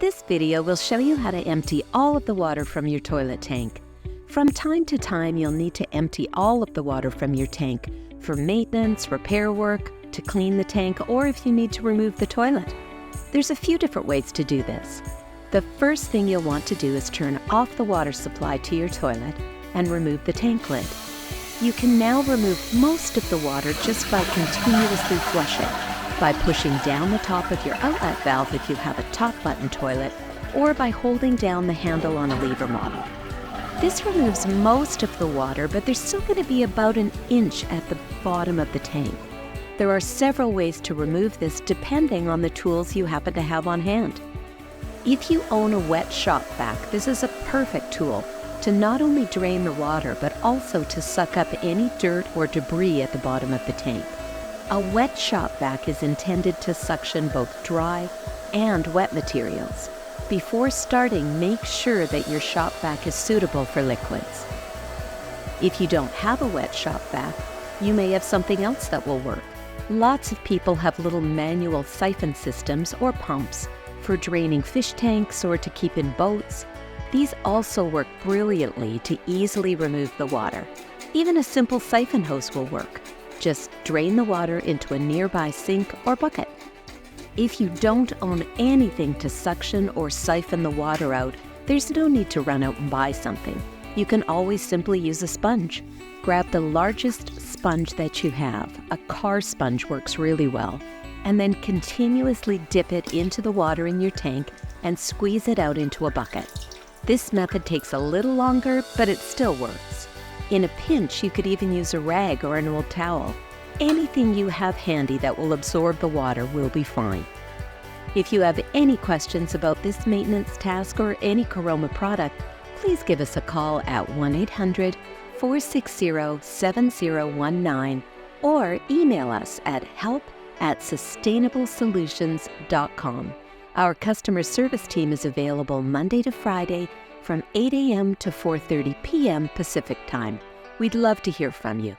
This video will show you how to empty all of the water from your toilet tank. From time to time, you'll need to empty all of the water from your tank for maintenance, repair work, to clean the tank, or if you need to remove the toilet. There's a few different ways to do this. The first thing you'll want to do is turn off the water supply to your toilet and remove the tank lid. You can now remove most of the water just by continuously flushing, by pushing down the top of your outlet valve if you have a top button toilet, or by holding down the handle on a lever model. This removes most of the water, but there's still going to be about an inch at the bottom of the tank. There are several ways to remove this depending on the tools you happen to have on hand. If you own a wet shop vac, this is a perfect tool to not only drain the water, but also to suck up any dirt or debris at the bottom of the tank. A wet shop vac is intended to suction both dry and wet materials. Before starting, make sure that your shop vac is suitable for liquids. If you don't have a wet shop vac, you may have something else that will work. Lots of people have little manual siphon systems or pumps for draining fish tanks or to keep in boats. These also work brilliantly to easily remove the water. Even a simple siphon hose will work. Just drain the water into a nearby sink or bucket. If you don't own anything to suction or siphon the water out, there's no need to run out and buy something. You can always simply use a sponge. Grab the largest sponge that you have. A car sponge works really well. And then continuously dip it into the water in your tank and squeeze it out into a bucket. This method takes a little longer, but it still works. In a pinch, you could even use a rag or an old towel. Anything you have handy that will absorb the water will be fine. If you have any questions about this maintenance task or any Caroma product, please give us a call at 1-800-460-7019 or email us at help@sustainablesolutions.com. Our customer service team is available Monday to Friday from 8 a.m. to 4:30 p.m. Pacific Time. We'd love to hear from you.